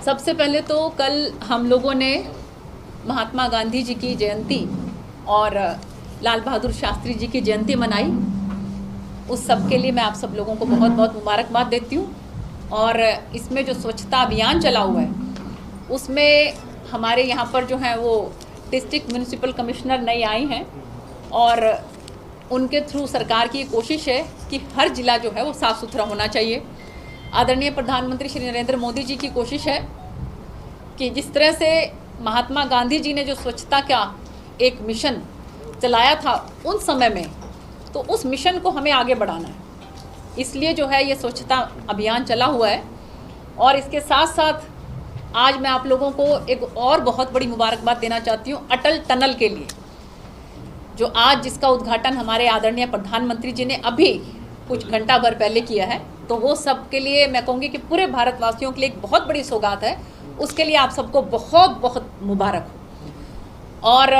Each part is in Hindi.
सबसे पहले तो कल हम लोगों ने महात्मा गांधी जी की जयंती और लाल बहादुर शास्त्री जी की जयंती मनाई। उस सब के लिए मैं आप सब लोगों को बहुत बहुत मुबारकबाद देती हूँ। और इसमें जो स्वच्छता अभियान चला हुआ है उसमें हमारे यहाँ पर जो है वो डिस्ट्रिक्ट म्यूनिसिपल कमिश्नर नए आए हैं और उनके थ्रू सरकार की कोशिश है कि हर ज़िला जो है वो साफ़ सुथरा होना चाहिए। आदरणीय प्रधानमंत्री श्री नरेंद्र मोदी जी की कोशिश है कि जिस तरह से महात्मा गांधी जी ने जो स्वच्छता का एक मिशन चलाया था उन समय में, तो उस मिशन को हमें आगे बढ़ाना है। इसलिए जो है ये स्वच्छता अभियान चला हुआ है। और इसके साथ साथ आज मैं आप लोगों को एक और बहुत बड़ी मुबारकबाद देना चाहती हूँ अटल टनल के लिए, जो आज जिसका उद्घाटन हमारे आदरणीय प्रधानमंत्री जी ने अभी कुछ घंटा भर पहले किया है। तो वो सब के लिए मैं कहूँगी कि पूरे भारतवासियों के लिए एक बहुत बड़ी सौगात है। उसके लिए आप सबको बहुत बहुत मुबारक हो। और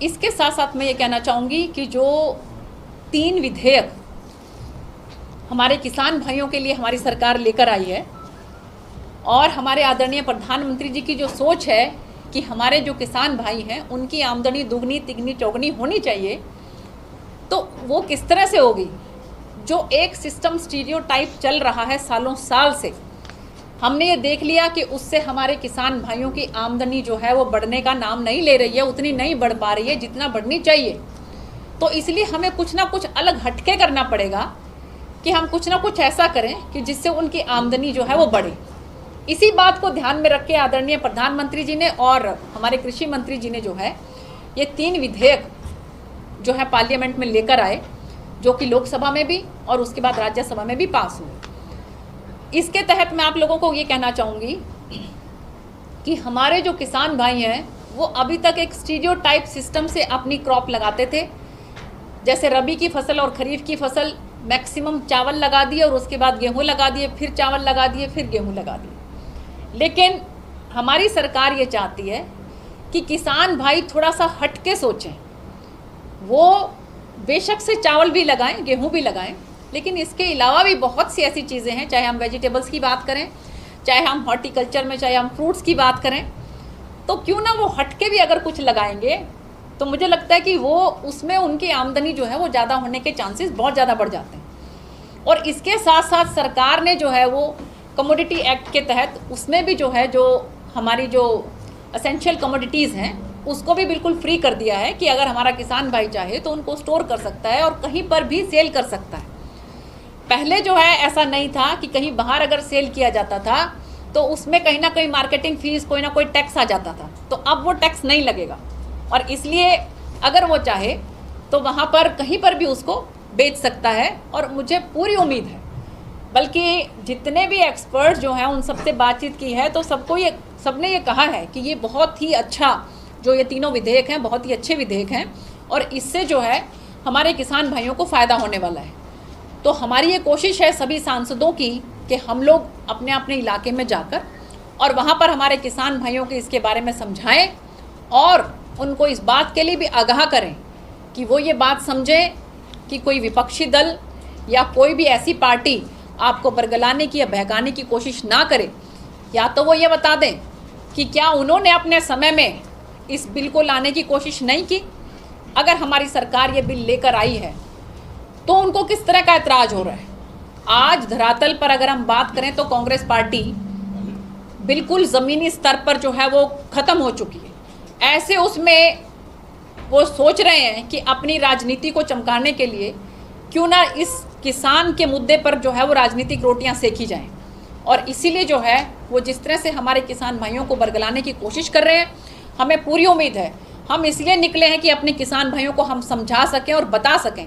इसके साथ साथ मैं ये कहना चाहूँगी कि जो 3 विधेयक हमारे किसान भाइयों के लिए हमारी सरकार लेकर आई है और हमारे आदरणीय प्रधानमंत्री जी की जो सोच है कि हमारे जो किसान भाई हैं उनकी आमदनी दुगनी तिगनी चौगनी होनी चाहिए, तो वो किस तरह से होगी। जो एक सिस्टम स्टीरियोटाइप चल रहा है सालों साल से, हमने ये देख लिया कि उससे हमारे किसान भाइयों की आमदनी जो है वो बढ़ने का नाम नहीं ले रही है, उतनी नहीं बढ़ पा रही है जितना बढ़नी चाहिए। तो इसलिए हमें कुछ ना कुछ अलग हटके करना पड़ेगा कि हम कुछ ना कुछ ऐसा करें कि जिससे उनकी आमदनी जो है वो बढ़े। इसी बात को ध्यान में रख के आदरणीय प्रधानमंत्री जी ने और हमारे कृषि मंत्री जी ने जो है ये 3 विधेयक जो है पार्लियामेंट में लेकर आए, जो कि लोकसभा में भी और उसके बाद राज्यसभा में भी पास हुए। इसके तहत मैं आप लोगों को ये कहना चाहूँगी कि हमारे जो किसान भाई हैं वो अभी तक एक स्टीरियोटाइप सिस्टम से अपनी क्रॉप लगाते थे। जैसे रबी की फसल और खरीफ की फसल मैक्सिमम चावल लगा दिए और उसके बाद गेहूँ लगा दिए, फिर चावल लगा दिए, फिर गेहूँ लगा दिए। लेकिन हमारी सरकार ये चाहती है कि किसान भाई थोड़ा सा हटके सोचें। वो बेशक से चावल भी लगाएं, गेहूं भी लगाएं, लेकिन इसके अलावा भी बहुत सी ऐसी चीज़ें हैं, चाहे हम वेजिटेबल्स की बात करें, चाहे हम हॉर्टिकल्चर में, चाहे हम फ्रूट्स की बात करें, तो क्यों ना वो हटके भी अगर कुछ लगाएंगे तो मुझे लगता है कि वो उसमें उनकी आमदनी जो है वो ज़्यादा होने के चांसेस बहुत ज़्यादा बढ़ जाते हैं। और इसके साथ साथ सरकार ने जो है वो कमोडिटी एक्ट के तहत उसमें भी जो है जो हमारी जो एसेंशियल कमोडिटीज़ हैं उसको भी बिल्कुल फ्री कर दिया है कि अगर हमारा किसान भाई चाहे तो उनको स्टोर कर सकता है और कहीं पर भी सेल कर सकता है। पहले जो है ऐसा नहीं था कि कहीं बाहर अगर सेल किया जाता था तो उसमें कहीं ना कहीं मार्केटिंग फीस कोई ना कोई टैक्स आ जाता था, तो अब वो टैक्स नहीं लगेगा। और इसलिए अगर वो चाहे तो वहाँ पर कहीं पर भी उसको बेच सकता है। और मुझे पूरी उम्मीद है, बल्कि जितने भी एक्सपर्ट जो हैं उन सबसे बातचीत की है तो सबने ये कहा है कि ये बहुत ही अच्छा जो ये तीनों विधेयक हैं बहुत ही अच्छे विधेयक हैं और इससे जो है हमारे किसान भाइयों को फ़ायदा होने वाला है। तो हमारी ये कोशिश है सभी सांसदों की कि हम लोग अपने अपने इलाके में जाकर और वहाँ पर हमारे किसान भाइयों को इसके बारे में समझाएं और उनको इस बात के लिए भी आगाह करें कि वो ये बात समझें कि कोई विपक्षी दल या कोई भी ऐसी पार्टी आपको बरगलाने की या बहकाने की कोशिश ना करे। या तो वो ये बता दें कि क्या उन्होंने अपने समय में इस बिल को लाने की कोशिश नहीं की। अगर हमारी सरकार ये बिल लेकर आई है तो उनको किस तरह का ऐतराज़ हो रहा है। आज धरातल पर अगर हम बात करें तो कांग्रेस पार्टी बिल्कुल ज़मीनी स्तर पर जो है वो ख़त्म हो चुकी है। ऐसे उसमें वो सोच रहे हैं कि अपनी राजनीति को चमकाने के लिए क्यों ना इस किसान के मुद्दे पर जो है वो राजनीतिक रोटियां सेकी जाएं। और इसीलिए जो है वो जिस तरह से हमारे किसान भाइयों को बरगलाने की कोशिश कर रहे हैं, हमें पूरी उम्मीद है हम इसलिए निकले हैं कि अपने किसान भाइयों को हम समझा सकें और बता सकें।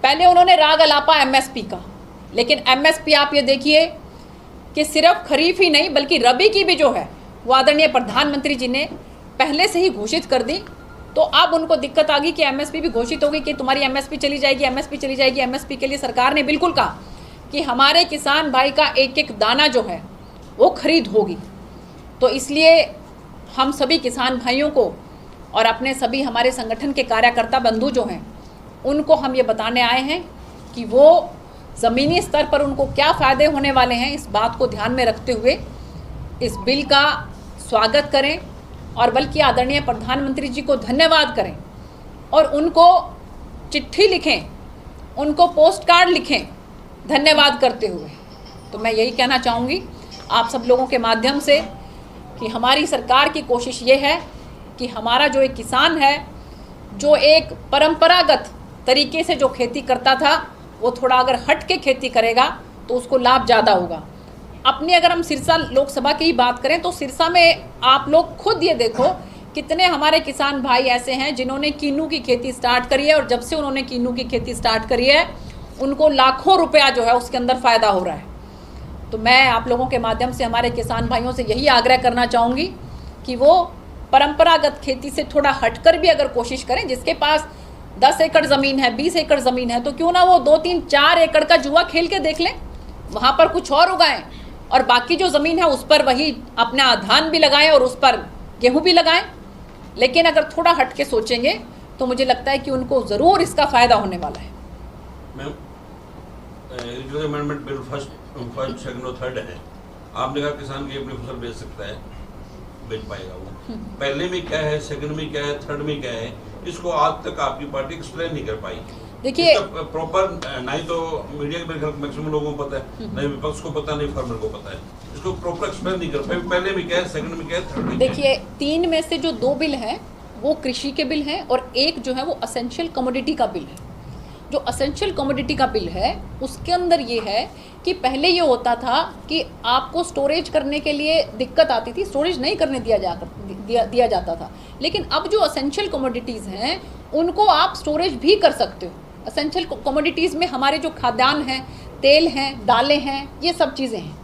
पहले उन्होंने राग अलापा एमएसपी का, लेकिन एमएसपी आप ये देखिए कि सिर्फ खरीफ ही नहीं बल्कि रबी की भी जो है वो आदरणीय प्रधानमंत्री जी ने पहले से ही घोषित कर दी। तो अब उनको दिक्कत आ गई कि एमएसपी भी घोषित होगी कि तुम्हारी एमएसपी चली जाएगी, एमएसपी चली जाएगी। एमएसपी के लिए सरकार ने बिल्कुल कहा कि हमारे किसान भाई का एक एक दाना जो है वो खरीद होगी। तो इसलिए हम सभी किसान भाइयों को और अपने सभी हमारे संगठन के कार्यकर्ता बंधु जो हैं उनको हम ये बताने आए हैं कि वो ज़मीनी स्तर पर उनको क्या फ़ायदे होने वाले हैं, इस बात को ध्यान में रखते हुए इस बिल का स्वागत करें और बल्कि आदरणीय प्रधानमंत्री जी को धन्यवाद करें और उनको चिट्ठी लिखें, उनको पोस्ट कार्ड लिखें धन्यवाद करते हुए। तो मैं यही कहना चाहूँगी आप सब लोगों के माध्यम से कि हमारी सरकार की कोशिश ये है कि हमारा जो एक किसान है, जो एक परंपरागत तरीके से जो खेती करता था, वो थोड़ा अगर हट के खेती करेगा तो उसको लाभ ज़्यादा होगा। अपने अगर हम सिरसा लोकसभा की ही बात करें तो सिरसा में आप लोग खुद ये देखो कितने हमारे किसान भाई ऐसे हैं जिन्होंने कीनू की खेती स्टार्ट करी है और जब से उन्होंने कीनू की खेती स्टार्ट करी है उनको लाखों रुपया जो है उसके अंदर फ़ायदा हो रहा है। तो मैं आप लोगों के माध्यम से हमारे किसान भाइयों से यही आग्रह करना चाहूँगी कि वो परंपरागत खेती से थोड़ा हटकर भी अगर कोशिश करें, जिसके पास 10 एकड़ ज़मीन है, 20 एकड़ ज़मीन है, तो क्यों ना वो 2, 3, 4 एकड़ का जुआ खेल के देख लें, वहाँ पर कुछ और उगाएं और बाकी जो ज़मीन है उस पर वही अपना धान भी लगाएं और उस पर गेहूँ भी लगाएं। लेकिन अगर थोड़ा हट के सोचेंगे तो मुझे लगता है कि उनको ज़रूर इसका फ़ायदा होने वाला है। मैम, जो अमेंडमेंट बिल फर्स्ट, सेकंड और थर्ड है, आपने कहा किसान की अपनी फसल बेच सकता है, बेच पाएगा वो। पहले में क्या है, सेकंड में क्या है, थर्ड में क्या है, इसको आज तक आपकी पार्टी एक्सप्लेन नहीं कर पाई। देखिए प्रॉपर नहीं तो मीडिया के मैक्सिमम लोगों को पता है, नहीं विपक्ष को पता, नहीं फार्मर को पता है, इसको प्रॉपर एक्सप्लेन नहीं कर पाए। पहले में क्या है, सेकंड में क्या है, थर्ड में क्या है। देखिए 3 में से जो 2 बिल हैं वो कृषि के बिल हैं और एक जो है वो असेंशियल कमोडिटी का बिल है। जो असेंशियल कमोडिटी का बिल है उसके अंदर ये है कि पहले ये होता था कि आपको स्टोरेज करने के लिए दिक्कत आती थी, स्टोरेज नहीं करने दिया जाता था। लेकिन अब जो असेंशियल कमोडिटीज़ हैं उनको आप स्टोरेज भी कर सकते हो। असेंशियल कमोडिटीज़ में हमारे जो खाद्यान्न हैं, तेल हैं, दालें हैं, ये सब चीज़ें हैं।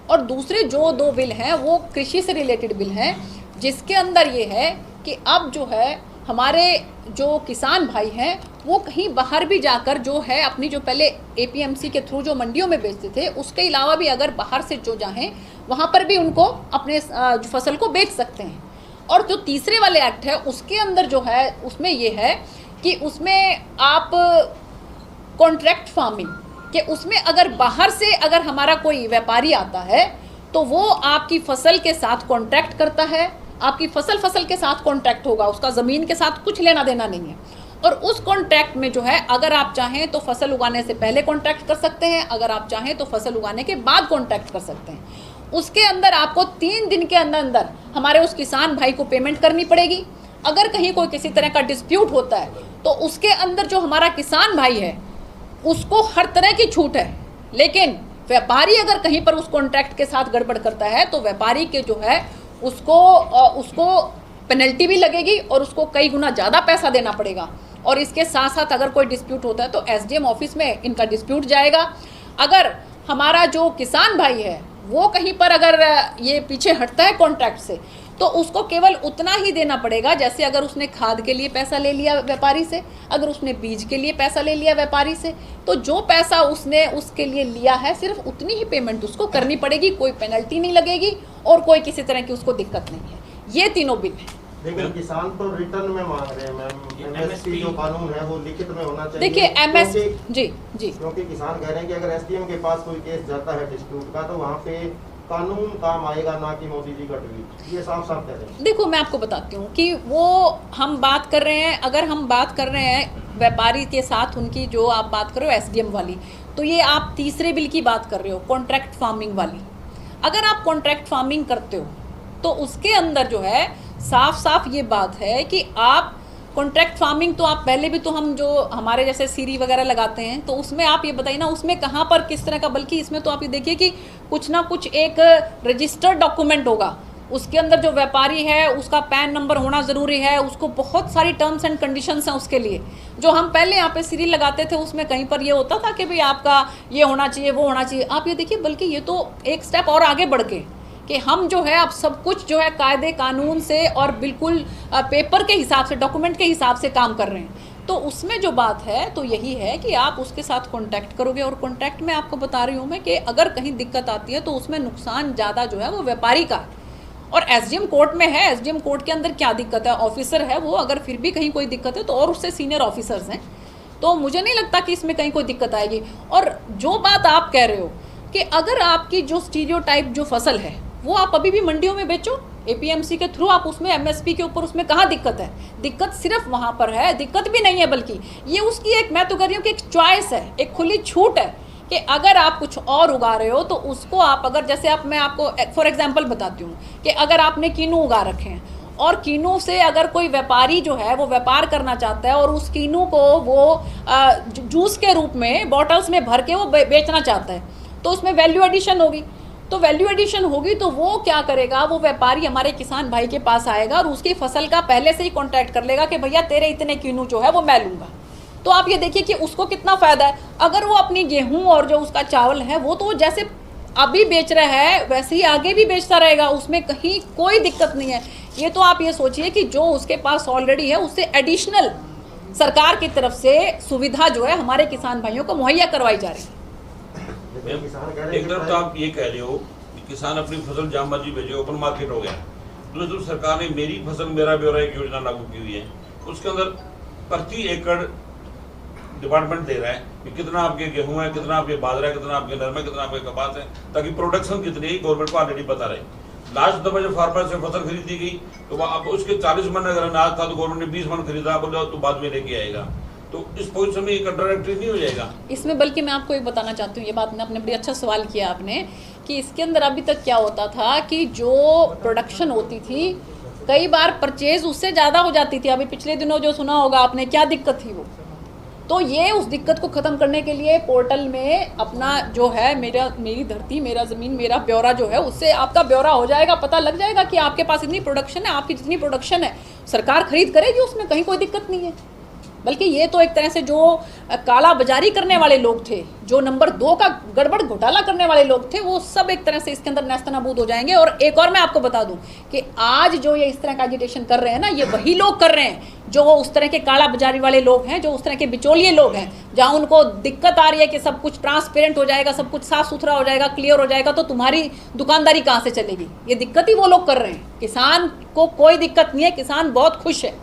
और दूसरे जो 2 बिल हैं वो कृषि से रिलेटेड बिल हैं, जिसके अंदर ये है कि अब जो है हमारे जो किसान भाई हैं वो कहीं बाहर भी जाकर जो है अपनी जो पहले APMC के थ्रू जो मंडियों में बेचते थे उसके अलावा भी अगर बाहर से जो चाहें वहाँ पर भी उनको अपने फसल को बेच सकते हैं। और जो तीसरे वाले एक्ट है उसके अंदर जो है उसमें ये है कि उसमें आप कॉन्ट्रैक्ट फार्मिंग के उसमें अगर बाहर से अगर हमारा कोई व्यापारी आता है तो वो आपकी फसल के साथ कॉन्ट्रैक्ट करता है, आपकी फसल के साथ कॉन्ट्रैक्ट होगा, उसका ज़मीन के साथ कुछ लेना देना नहीं है। और उस कॉन्ट्रैक्ट में जो है अगर आप चाहें तो फसल उगाने से पहले कॉन्ट्रैक्ट कर सकते हैं, अगर आप चाहें तो फसल उगाने के बाद कॉन्ट्रैक्ट कर सकते हैं। उसके अंदर आपको 3 दिन के अंदर अंदर हमारे उस किसान भाई को पेमेंट करनी पड़ेगी। अगर कहीं कोई किसी तरह का डिस्प्यूट होता है तो उसके अंदर जो हमारा किसान भाई है उसको हर तरह की छूट है। लेकिन व्यापारी अगर कहीं पर उस कॉन्ट्रैक्ट के साथ गड़बड़ करता है तो व्यापारी के जो है उसको पेनल्टी भी लगेगी और उसको कई गुना ज़्यादा पैसा देना पड़ेगा। और इसके साथ साथ अगर कोई डिस्प्यूट होता है तो SDM ऑफिस में इनका डिस्प्यूट जाएगा। अगर हमारा जो किसान भाई है वो कहीं पर अगर ये पीछे हटता है कॉन्ट्रैक्ट से तो उसको केवल उतना ही देना पड़ेगा जैसे अगर उसने खाद के लिए पैसा ले लिया व्यापारी से, अगर उसने बीज के लिए पैसा ले लिया व्यापारी से, तो जो पैसा उसने उसके लिए लिया है सिर्फ उतनी ही पेमेंट उसको करनी पड़ेगी, कोई पेनल्टी नहीं लगेगी और कोई किसी तरह की उसको दिक्कत नहीं है। ये तीनों बिल हैं। लेकिन किसान तो रिटर्न में मांग रहे हैं मैम, MSP जो कानून है वो लिखित में होना चाहिए। देखिए जी क्योंकि किसान कह रहे हैं कि अगर SDM के पास कोई केस जाता है डिस्प्यूट का तो वहाँ पे कानून काम आएगा, ना कि मोदी जी का ट्वीट। ये साफ साफ कह रहे हैं। देखो मैं आपको बताती हूँ कि वो हम बात कर रहे हैं, अगर हम बात कर रहे हैं व्यापारी के साथ उनकी जो आप बात कर रहे हो SDM वाली, तो ये आप तीसरे बिल की बात कर रहे हो कॉन्ट्रैक्ट फार्मिंग वाली। अगर आप कॉन्ट्रैक्ट फार्मिंग करते हो तो उसके अंदर जो है साफ साफ ये बात है कि आप कॉन्ट्रैक्ट फार्मिंग तो आप पहले भी तो हम जो हमारे जैसे सीरी वगैरह लगाते हैं तो उसमें आप ये बताइए ना उसमें कहाँ पर किस तरह का, बल्कि इसमें तो आप ये देखिए कि कुछ ना कुछ एक रजिस्टर्ड डॉक्यूमेंट होगा, उसके अंदर जो व्यापारी है उसका पैन नंबर होना ज़रूरी है, उसको बहुत सारी टर्म्स एंड कंडीशंस हैं उसके लिए। जो हम पहले यहाँ पे सीरी लगाते थे उसमें कहीं पर ये होता था कि भाई आपका ये होना चाहिए वो होना चाहिए। आप ये देखिए बल्कि ये तो एक स्टेप और आगे बढ़ के कि हम जो है अब सब कुछ जो है कायदे कानून से और बिल्कुल पेपर के हिसाब से, डॉक्यूमेंट के हिसाब से काम कर रहे हैं। तो उसमें जो बात है तो यही है कि आप उसके साथ कॉन्टैक्ट करोगे और कॉन्टैक्ट में आपको बता रही हूँ मैं कि अगर कहीं दिक्कत आती है तो उसमें नुकसान ज़्यादा जो है वो व्यापारी का है। और SDM कोर्ट में है, SDM कोर्ट के अंदर क्या दिक्कत है, ऑफिसर है वो, अगर फिर भी कहीं कोई दिक्कत है तो और उससे सीनियर ऑफिसर्स हैं, तो मुझे नहीं लगता कि इसमें कहीं कोई दिक्कत आएगी। और जो बात आप कह रहे हो कि अगर आपकी जो स्टीरियोटाइप जो फसल है वो आप अभी भी मंडियों में बेचो, एपीएमसी के थ्रू आप उसमें एमएसपी के ऊपर, उसमें कहाँ दिक्कत है? दिक्कत सिर्फ वहाँ पर है, दिक्कत भी नहीं है, बल्कि ये उसकी एक, मैं तो कह रही हूँ कि एक चॉइस है, एक खुली छूट है कि अगर आप कुछ और उगा रहे हो तो उसको आप, अगर जैसे आप, मैं आपको फॉर एग्जांपल बताती हूँ कि अगर आपने कीनू उगा रखे हैं और कीनू से अगर कोई व्यापारी जो है वो व्यापार करना चाहता है और उस कीनू को वो जूस के रूप में बॉटल्स में भर के वो बेचना चाहता है, तो उसमें वैल्यू एडिशन होगी। तो वैल्यू एडिशन होगी तो वो क्या करेगा, वो व्यापारी हमारे किसान भाई के पास आएगा और उसकी फसल का पहले से ही कॉन्ट्रैक्ट कर लेगा कि भैया तेरे इतने कीनू जो है वो मैं लूँगा। तो आप ये देखिए कि उसको कितना फ़ायदा है। अगर वो अपनी गेहूँ और जो उसका चावल है वो तो जैसे अभी बेच रहा है वैसे ही आगे भी बेचता रहेगा, उसमें कहीं कोई दिक्कत नहीं है। ये तो आप ये सोचिए कि जो उसके पास ऑलरेडी है उससे एडिशनल सरकार की तरफ से सुविधा जो है हमारे किसान भाइयों को मुहैया करवाई जा रही है। एक तरफ तो आप ये कह रहे हो कि किसान अपनी फसल जहां मर्जी बेचे, ओपन मार्केट हो गया। दूसरी तरफ सरकार ने मेरी फसल मेरा ब्यौरा एक योजना लागू की हुई है, उसके अंदर प्रति एकड़ डिपार्टमेंट दे रहा है कि कितना आपके गेहूं है, कितना आपके बाजरा है, कितना आपके नरमा है, कितना आपके कपास है, ताकि प्रोडक्शन कितनी है गवर्नमेंट को ऑलरेडी पता रहे। लास्ट दफा जब फार्मर से फसल खरीदी गई तो अब उसके 40 मन अगर अनाज था तो गवर्नमेंट ने 20 मन खरीदा, बोला तो बाद में लेके आएगा। तो इस पोजीशन में कंट्राडिक्टरी नहीं हो जाएगा इसमें? बल्कि मैं आपको एक बताना चाहती हूँ, ये बात आपने बड़ी अच्छा सवाल किया आपने, कि इसके अंदर अभी तक क्या होता था कि जो प्रोडक्शन होती थी कई बार परचेज उससे ज़्यादा हो जाती थी। अभी पिछले दिनों जो सुना होगा आपने, क्या दिक्कत थी वो, तो ये उस दिक्कत को ख़त्म करने के लिए पोर्टल में अपना जो है मेरी धरती मेरा ज़मीन मेरा ब्यौरा जो है, उससे आपका ब्यौरा हो जाएगा, पता लग जाएगा कि आपके पास इतनी प्रोडक्शन है, आपकी जितनी प्रोडक्शन है सरकार खरीद करेगी, उसमें कहीं कोई दिक्कत नहीं है। बल्कि ये तो एक तरह से जो काला बाजारी करने वाले लोग थे, जो नंबर 2 का गड़बड़ घोटाला करने वाले लोग थे, वो सब एक तरह से इसके अंदर नेस्तनाबूद हो जाएंगे। और एक और मैं आपको बता दूं कि आज जो ये इस तरह का एजिटेशन कर रहे हैं ना, ये वही लोग कर रहे हैं जो वो उस तरह के काला बाजारी वाले लोग हैं, जो उस तरह के बिचौलिए लोग हैं, जहाँ उनको दिक्कत आ रही है कि सब कुछ ट्रांसपेरेंट हो जाएगा, सब कुछ साफ सुथरा हो जाएगा, क्लियर हो जाएगा, तो तुम्हारी दुकानदारी कहाँ से चलेगी। ये दिक्कत ही वो लोग कर रहे हैं। किसान को कोई दिक्कत नहीं है, किसान बहुत खुश है।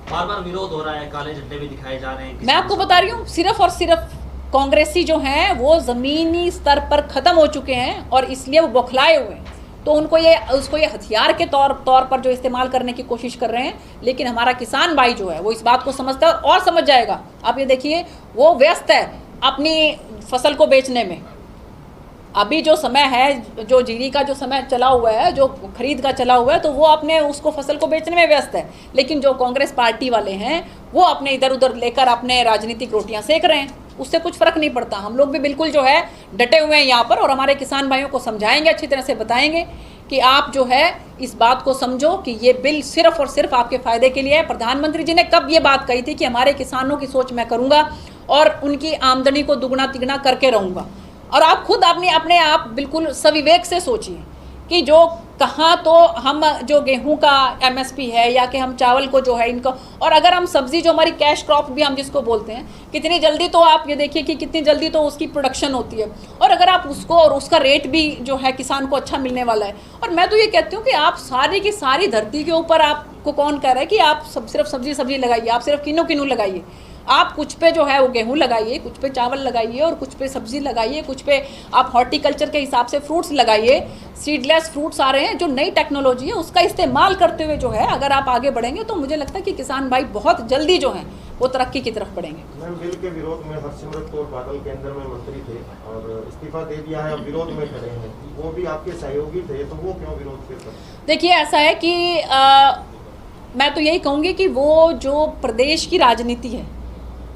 बार बार विरोध हो रहा है, काले झंडे भी दिखाए जा रहे हैं। मैं आपको बता रही हूँ, सिर्फ और सिर्फ कांग्रेसी जो हैं वो ज़मीनी स्तर पर ख़त्म हो चुके हैं और इसलिए वो बौखलाए हुए हैं। तो उसको ये हथियार के तौर पर जो इस्तेमाल करने की कोशिश कर रहे हैं। लेकिन हमारा किसान भाई जो है वो इस बात को समझता है और समझ जाएगा। आप ये देखिए, वो व्यस्त है अपनी फसल को बेचने में। अभी जो समय है, जो जीरी का जो समय चला हुआ है, जो खरीद का चला हुआ है, तो वो अपने उसको फसल को बेचने में व्यस्त है। लेकिन जो कांग्रेस पार्टी वाले हैं वो अपने इधर उधर लेकर अपने राजनीतिक रोटियां सेक रहे हैं, उससे कुछ फ़र्क नहीं पड़ता। हम लोग भी बिल्कुल जो है डटे हुए हैं यहाँ पर, और हमारे किसान भाइयों को समझाएंगे, अच्छी तरह से बताएंगे कि आप जो है इस बात को समझो कि ये बिल सिर्फ और सिर्फ आपके फ़ायदे के लिए है। प्रधानमंत्री जी ने कब ये बात कही थी कि हमारे किसानों की सोच मैं करूँगा और उनकी आमदनी को दुगना तिगुना करके रहूँगा। और आप खुद अपने आप बिल्कुल सविवेक से सोचिए कि जो कहाँ तो हम जो गेहूं का एमएसपी है या कि हम चावल को जो है इनको, और अगर हम सब्जी जो हमारी कैश क्रॉप भी हम जिसको बोलते हैं, कितनी जल्दी तो आप ये देखिए कि कितनी जल्दी तो उसकी प्रोडक्शन होती है, और अगर आप उसको और उसका रेट भी जो है किसान को अच्छा मिलने वाला है। और मैं तो ये कहती हूँ कि आप सारी की सारी धरती के ऊपर आपको कौन कह रहा है कि आप सिर्फ सब्जी लगाइए, आप सिर्फ किन्नू लगाइए। आप कुछ पे जो है वो गेहूं लगाइए, कुछ पे चावल लगाइए और कुछ पे सब्जी लगाइए, कुछ पे आप हॉर्टिकल्चर के हिसाब से फ्रूट्स लगाइए। सीडलेस फ्रूट्स आ रहे हैं, जो नई टेक्नोलॉजी है उसका इस्तेमाल करते हुए जो है अगर आप आगे बढ़ेंगे तो मुझे लगता है कि किसान भाई बहुत जल्दी जो हैं वो तरक्की की तरफ बढ़ेंगे। मैम, बिल के विरोध में हरसिमरत कौर बादल केंद्र में मंत्री थे और इस्तीफा दे दिया है, अब विरोध में खड़े हैं, वो भी आपके सहयोगी थे, तो वो क्यों विरोध फिर करते? देखिए, ऐसा है कि मैं तो यही कहूँगी कि वो जो प्रदेश की राजनीति है,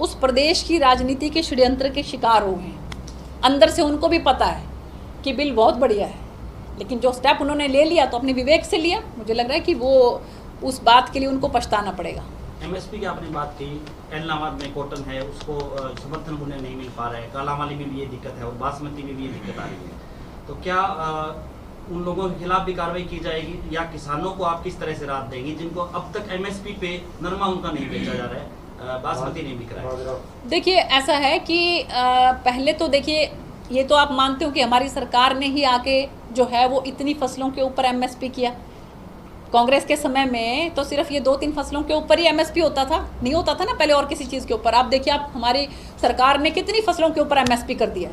उस प्रदेश की राजनीति के षड्यंत्र के शिकार हो गए हैं। अंदर से उनको भी पता है कि बिल बहुत बढ़िया है, लेकिन जो स्टेप उन्होंने ले लिया तो अपने विवेक से लिया। मुझे लग रहा है कि वो उस बात के लिए उनको पछताना पड़ेगा। एमएसपी की आपने बात की, एलनाबाद में कॉटन है उसको समर्थन उन्हें नहीं मिल पा रहा है, कालामाली में भी ये दिक्कत है और बासमती में भी ये दिक्कत आ रही है। तो क्या उन लोगों के खिलाफ भी कार्रवाई की जाएगी या किसानों को आप किस तरह से राहत देंगे जिनको अब तक एमएसपी पे नरमा उनका नहीं बेचा जा रहा है, बासमती नहीं बिक रहा है? देखिए, ऐसा है कि पहले तो देखिए, ये तो आप मानते हो कि हमारी सरकार ने ही आके जो है वो इतनी फसलों के ऊपर एमएसपी किया। कांग्रेस के समय में तो सिर्फ ये 2-3 फसलों के ऊपर ही एमएसपी होता था, नहीं होता था ना पहले और किसी चीज़ के ऊपर। आप देखिए, आप हमारी सरकार ने कितनी फसलों के ऊपर एमएसपी कर दिया।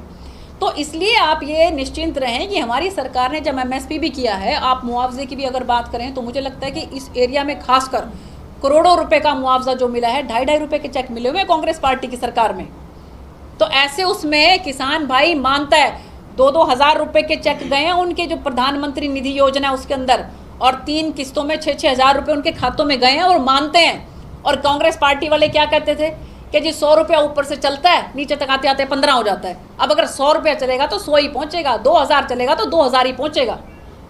तो इसलिए आप ये निश्चिंत रहें कि हमारी सरकार ने जब MSP भी किया है, आप मुआवजे की भी अगर बात करें तो मुझे लगता है कि इस एरिया में खासकर करोड़ों रुपए का मुआवजा जो मिला है, 2.5 रुपए के चेक मिले हुए हैं कांग्रेस पार्टी की सरकार में। तो ऐसे उसमें किसान भाई मानता है, 2-2 हज़ार रुपए के चेक गए हैं उनके जो प्रधानमंत्री निधि योजना है उसके अंदर, और 3 किस्तों में 6-6 हज़ार रुपये उनके खातों में गए हैं और मानते हैं। और कांग्रेस पार्टी वाले क्या कहते थे कि जी 100 रुपया ऊपर से चलता है, नीचे तक आते आते 15 हो जाता है। अब अगर 100 रुपया चलेगा तो 100 ही पहुंचेगा, 2000 चलेगा तो 2000 ही पहुंचेगा।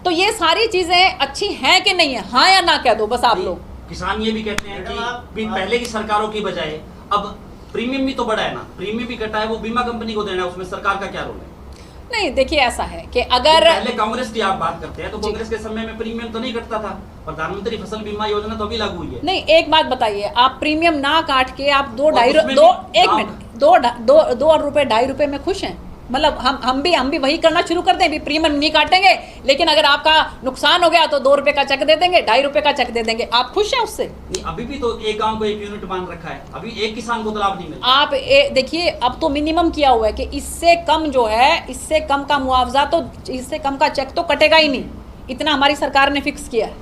तो ये सारी चीज़ें अच्छी हैं कि नहीं है, हाँ या ना कह दो बस आप लोग। किसान ये भी कहते हैं कि पहले की सरकारों की बजाय अब प्रीमियम भी तो बढ़ा है ना, प्रीमियम भी घटा है, वो बीमा कंपनी को देना है, उसमें सरकार का क्या रोल है? नहीं, देखिए ऐसा है कि अगर पहले कांग्रेस की आप बात करते हैं तो कांग्रेस के समय में प्रीमियम तो नहीं कटता था, प्रधानमंत्री फसल बीमा योजना तो अभी लागू हुई है। नहीं, एक बात बताइए, आप प्रीमियम ना काट के आप 2 रुपए 2.5 रुपए में खुश हैं? मतलब हम भी वही करना शुरू कर दें, भी प्रीमियम नहीं काटेंगे, लेकिन अगर आपका नुकसान हो गया तो 2 रुपए का चेक दे देंगे, 2.5 रुपए का चेक दे देंगे। आप खुश हैं उससे? नहीं, अभी भी तो एक गांव को एक यूनिट मान रखा है, अभी एक किसान को तो लाभ नहीं मिलता। आप देखिए, अब तो मिनिमम किया हुआ है कि इससे कम जो है, इससे कम का मुआवजा तो, इससे कम का चेक तो कटेगा ही नहीं, इतना हमारी सरकार ने फिक्स किया है।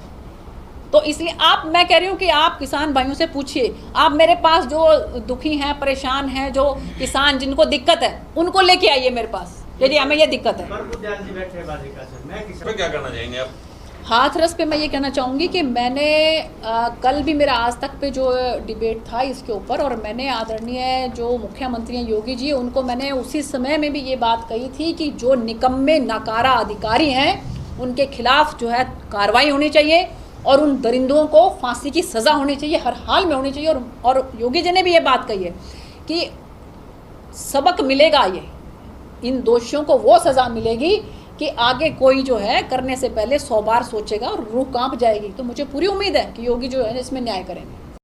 तो इसलिए मैं कह रही हूँ कि आप किसान भाइयों से पूछिए, आप मेरे पास जो दुखी हैं, परेशान हैं, जो किसान जिनको दिक्कत है, उनको लेके आइए मेरे पास, यदि हमें ये दिक्कत है। इसमें क्या करना चाहेंगे आप? हाथरस पे मैं ये कहना चाहूँगी कि मैंने कल भी मेरा आज तक पे जो डिबेट था इसके ऊपर, और मैंने आदरणीय जो मुख्यमंत्री हैं योगी जी, उनको मैंने उसी समय में भी ये बात कही थी कि जो निकम्मे नाकारा अधिकारी हैं उनके खिलाफ जो है कार्रवाई होनी चाहिए, और उन दरिंदों को फांसी की सज़ा होनी चाहिए, हर हाल में होनी चाहिए। और योगी जी ने भी ये बात कही है कि सबक मिलेगा, ये इन दोषियों को वो सज़ा मिलेगी कि आगे कोई जो है करने से पहले 100 बार सोचेगा और रूह कांप जाएगी। तो मुझे पूरी उम्मीद है कि योगी जो है इसमें न्याय करेंगे।